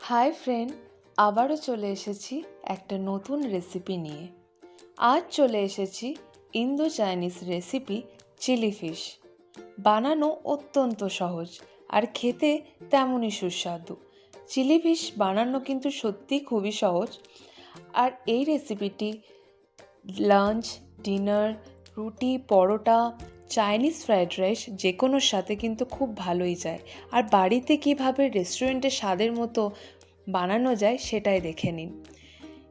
Hi friend, আবারও চলে এসেছি একটা নতুন রেসিপি নিয়ে। আজ চলে এসেছি Indo Chinese recipe chilli fish. বানানো অত্যন্ত সহজ আর খেতে তেমনই সুস্বাদু। চিলি ফিশ বানানো কিন্তু সত্যিই খুবই সহজ। আর এই রেসিপিটি লাঞ্চ, ডিনার, রুটি, পরোটা, চাইনিজ ফ্রায়েড রাইস যে কোনোর সাথে কিন্তু খুব ভালোই যায়। আর বাড়িতে কীভাবে রেস্টুরেন্টের স্বাদের মতো বানানো যায় সেটাই দেখে নিন।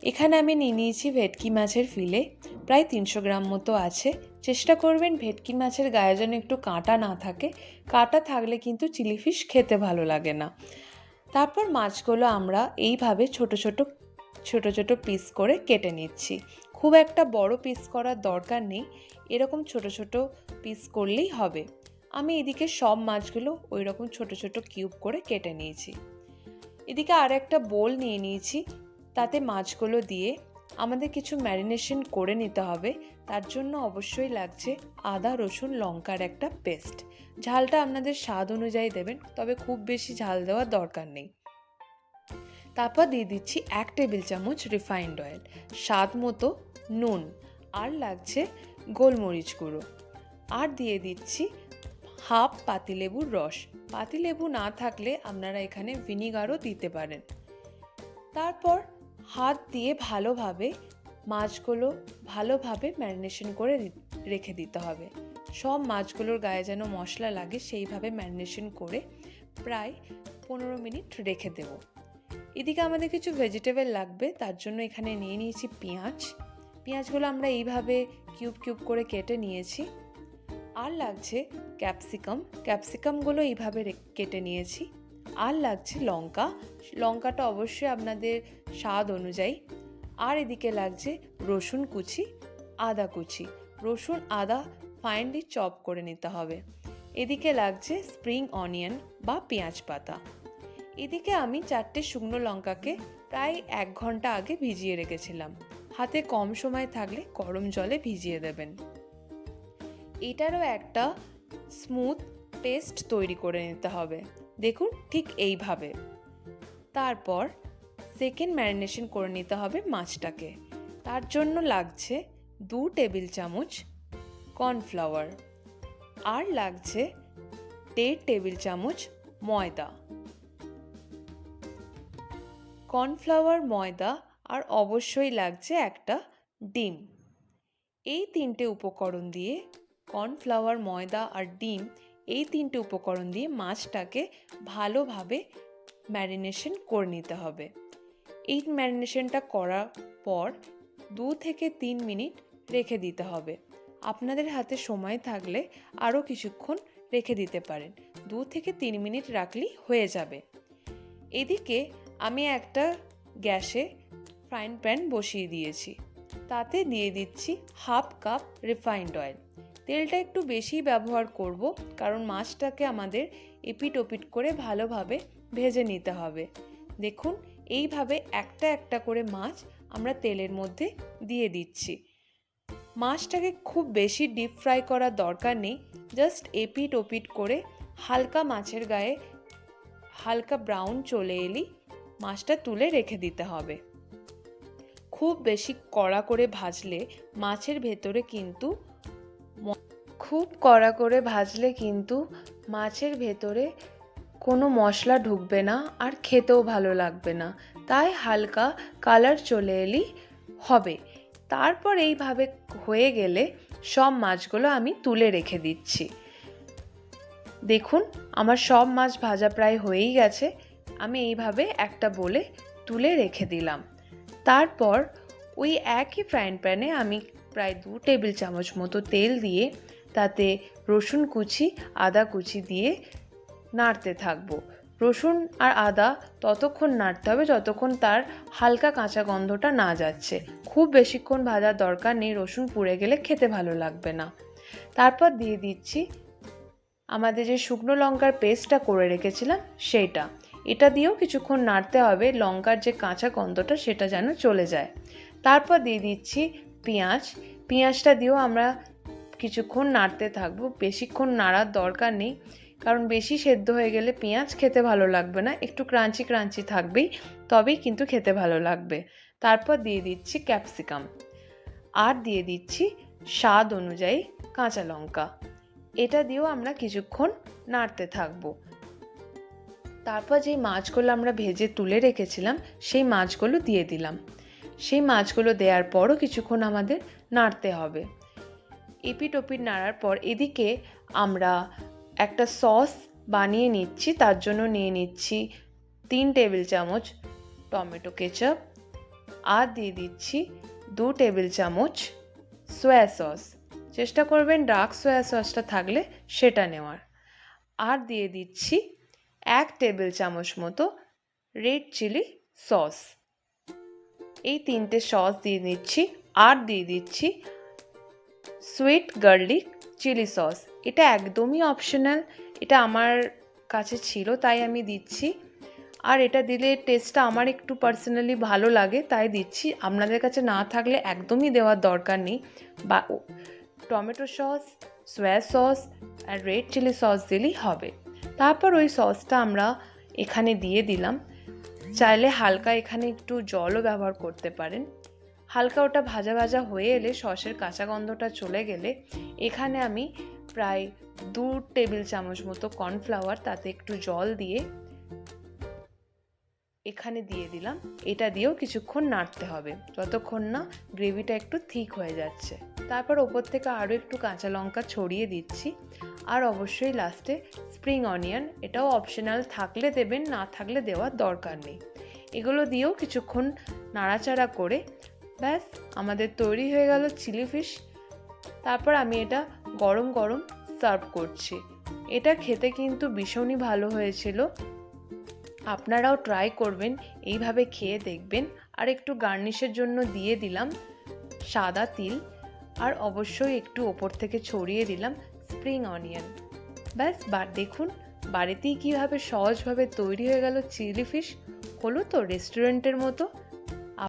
এখানে আমি নিয়ে নিয়েছি ভেটকি মাছের ফিলে, প্রায় 300 গ্রাম মতো আছে। চেষ্টা করবেন ভেটকি মাছের গায়ে যেন একটু কাঁটা না থাকে, কাঁটা থাকলে কিন্তু চিলি ফিশ খেতে ভালো লাগে না। তারপর মাছগুলো আমরা এইভাবে ছোট ছোট পিস করে কেটে নিচ্ছি। খুব একটা বড় পিস করার দরকার নেই, এরকম ছোট ছোট পিস করলেই হবে। আমি এদিকে সব মাছগুলো ওই রকম ছোট ছোট কিউব করে কেটে নিয়েছি। এদিকে আর একটা বোল নিয়ে নিয়েছি, তাতে মাছগুলো দিয়ে আমাদের কিছু ম্যারিনেশন করে নিতে হবে। তার জন্য অবশ্যই লাগছে আদা, রসুন, লঙ্কার একটা পেস্ট। ঝালটা আপনাদের স্বাদ অনুযায়ী দেবেন, তবে খুব বেশি ঝাল দেওয়ার দরকার নেই। তারপর দিয়ে দিচ্ছি 1 টেবিল চামচ রিফাইন্ড অয়েল, স্বাদ মতো নুন, আর লাগছে গোলমরিচ গুঁড়ো, আর দিয়ে দিচ্ছি হাফ পাতিলেবুর রস। পাতিলেবু না থাকলে আপনারা এখানে ভিনিগারও দিতে পারেন। তারপর হাত দিয়ে মাছগুলো ভালোভাবে ম্যারিনেশন করে রেখে দিতে হবে। সব মাছগুলোর গায়ে যেন মশলা লাগে সেইভাবে ম্যারিনেশন করে প্রায় 15 মিনিট রেখে দেব। এদিকে আমাদের কিছু ভেজিটেবল লাগবে, তার জন্য এখানে নিয়ে নিয়েছি পেঁয়াজগুলো আমরা এইভাবে কিউব করে কেটে নিয়েছি। আর লাগছে ক্যাপসিকামগুলো এইভাবে কেটে নিয়েছি। আর লাগছে লঙ্কাটা অবশ্যই আপনাদের স্বাদ অনুযায়ী। আর এদিকে লাগছে রসুন কুচি, আদা কুচি। রসুন আদা ফাইনলি চপ করে নিতে হবে। এদিকে লাগছে স্প্রিং অনিয়ন বা পেঁয়াজ পাতা। এদিকে আমি 4টে শুকনো লঙ্কাকে প্রায় 1 ঘন্টা আগে ভিজিয়ে রেখেছিলাম। হাতে কম সময় থাকলে গরম জলে ভিজিয়ে দেবেন। এটারও একটা স্মুথ পেস্ট তৈরি করে নিতে হবে, দেখুন ঠিক এইভাবে। তারপর সেকেন্ড ম্যারিনেশন করে নিতে হবে মাছটাকে। তার জন্য লাগছে 2 টেবিল চামচ কর্নফ্লাওয়ার, আর লাগছে 1.5 টেবিল চামচ ময়দা। কর্নফ্লাওয়ার, ময়দা, আর অবশ্যই লাগছে একটা ডিম। এই 3টে উপকরণ দিয়ে, কর্নফ্লাওয়ার, ময়দা আর ডিম, এই 3টে উপকরণ দিয়ে মাছটাকে ভালোভাবে ম্যারিনেশন করে নিতে হবে। এই ম্যারিনেশনটা করার পর 2 থেকে 3 মিনিট রেখে দিতে হবে। আপনাদের হাতে সময় থাকলে আরও কিছুক্ষণ রেখে দিতে পারেন। 2 থেকে 3 মিনিট রাখলেই হয়ে যাবে। এদিকে আমি একটা গ্যাসে ফ্রাইং প্যান বসিয়ে দিয়েছি, তাতে দিয়ে দিচ্ছি হাফ কাপ রিফাইন্ড অয়েল। তেলটা একটু বেশি ব্যবহার করব, কারণ মাছটাকে আমাদের এপিট ওপিট করে ভালোভাবে ভেজে নিতে হবে। দেখুন এইভাবে একটা করে মাছ আমরা তেলের মধ্যে দিয়ে দিচ্ছি। মাছটাকে খুব বেশি ডিপ ফ্রাই করার দরকার নেই, জাস্ট এপিট ওপিট করে হালকা মাছের গায়ে হালকা ব্রাউন চলে এলেই মাছটা তুলে রেখে দিতে হবে। খুব বেশি কড়া করে ভাজলে মাছের ভেতরে কিন্তু মাছের ভেতরে কোনো মশলা ঢুকবে না, আর খেতেও ভালো লাগবে না। তাই হালকা কালার চলে এলেই হবে। তারপর এইভাবে হয়ে গেলে সব মাছগুলো আমি তুলে রেখে দিচ্ছি। দেখুন আমার সব মাছ ভাজা প্রায় হয়েই গেছে। আমি এইভাবে একটা বলে তুলে রেখে দিলাম। তারপর ওই একই ফ্রাইং প্যানে আমি প্রায় 2 টেবিল চামচ মতো তেল দিয়ে তাতে রসুন কুচি, আদা কুচি দিয়ে নাড়তে থাকবো। রসুন আর আদা ততক্ষণ নাড়তে হবে যতক্ষণ তার হালকা কাঁচা গন্ধটা না যাচ্ছে। খুব বেশিক্ষণ ভাজার দরকার নেই, রসুন পুড়ে গেলে খেতে ভালো লাগবে না। তারপর দিয়ে দিচ্ছি আমাদের যে শুকনো লঙ্কার পেস্টটা করে রেখেছিলাম সেইটা। এটা দিয়েও কিছুক্ষণ নাড়তে হবে, লঙ্কার যে কাঁচা গন্ধটা সেটা যেন চলে যায়। তারপর দিয়ে দিচ্ছি পেঁয়াজটা দিয়েও আমরা কিছুক্ষণ নাড়তে থাকবো, বেশিক্ষণ নাড়ার দরকার নেই, কারণ বেশি সেদ্ধ হয়ে গেলে পেঁয়াজ খেতে ভালো লাগবে না, একটু ক্রাঞ্চি ক্রাঞ্চি থাকবেই, তবেই কিন্তু খেতে ভালো লাগবে। তারপর দিয়ে দিচ্ছি ক্যাপসিকাম, আর দিয়ে দিচ্ছি স্বাদ অনুযায়ী কাঁচা লঙ্কা। এটা দিয়েও আমরা কিছুক্ষণ নাড়তে থাকবো। তারপর যেই মাছগুলো আমরা ভেজে তুলে রেখেছিলাম সেই মাছগুলো দিয়ে দিলাম। সেই মাছগুলো দেওয়ার পরও কিছুক্ষণ আমাদের নাড়তে হবে। এপিট ওপিট নাড়ার পর এদিকে আমরা একটা সস বানিয়ে নিচ্ছি। তার জন্য নিয়ে নিচ্ছি 3 টেবিল চামচ টমেটো কেচাপ, আর দিয়ে দিচ্ছি 2 টেবিল চামচ সয়া সস। চেষ্টা করবেন ডার্ক সয়া সসটা থাকলে সেটা নেওয়ার। আর দিয়ে দিচ্ছি 1 টেবিল চামচ মতো রেড চিলি সস। এই 3টে সস দিয়ে দিচ্ছি। আর দিয়ে দিচ্ছি সুইট গার্লিক চিলি সস। এটা একদমই অপশনাল, এটা আমার কাছে ছিল তাই আমি দিচ্ছি। আর এটা দিলে টেস্টটা আমার একটু পার্সোনালি ভালো লাগে তাই দিচ্ছি। আপনাদের কাছে না থাকলে একদমই দেওয়ার দরকার নেই। বা টমেটো সস, সয়া সস আর রেড চিলি সস দিলেই হবে। তারপর ওই সসটা আমরা এখানে দিয়ে দিলাম। চাইলে হালকা এখানে একটু জলও ব্যবহার করতে পারেন। হালকা ওটা ভাজা ভাজা হয়ে এলে, সসের কাঁচা গন্ধটা চলে গেলে, এখানে আমি প্রায় 2 টেবিল চামচ মতো কর্নফ্লাওয়ার, তাতে একটু জল দিয়ে এখানে দিয়ে দিলাম। এটা দিয়েও কিছুক্ষণ নাড়তে হবে যতক্ষণ না গ্রেভিটা একটু থিক হয়ে যাচ্ছে। তারপর ওপর থেকে আরও একটু কাঁচা লঙ্কা ছড়িয়ে দিচ্ছি। আর অবশ্যই লাস্টে স্প্রিং অনিয়ন, এটাও অপশনাল, থাকলে দেবেন, না থাকলে দেওয়ার দরকার নেই। এগুলো দিয়েও কিছুক্ষণ নাড়াচাড়া করে ব্যাস আমাদের তৈরি হয়ে গেল চিলি ফিশ। তারপর আমি এটা গরম গরম সার্ভ করছি। এটা খেতে কিন্তু ভীষণই ভালো হয়েছিল। আপনারাও ট্রাই করবেন, এইভাবে খেয়ে দেখবেন। আর একটু গার্নিশের জন্য দিয়ে দিলাম সাদা তিল, আর অবশ্যই একটু ওপর থেকে ছড়িয়ে দিলাম স্প্রিং অনিয়ন। ব্যাস দেখুন বাড়িতেই কীভাবে সহজভাবে তৈরি হয়ে গেল চিলি ফিশ। হলো তো রেস্টুরেন্টের মতো।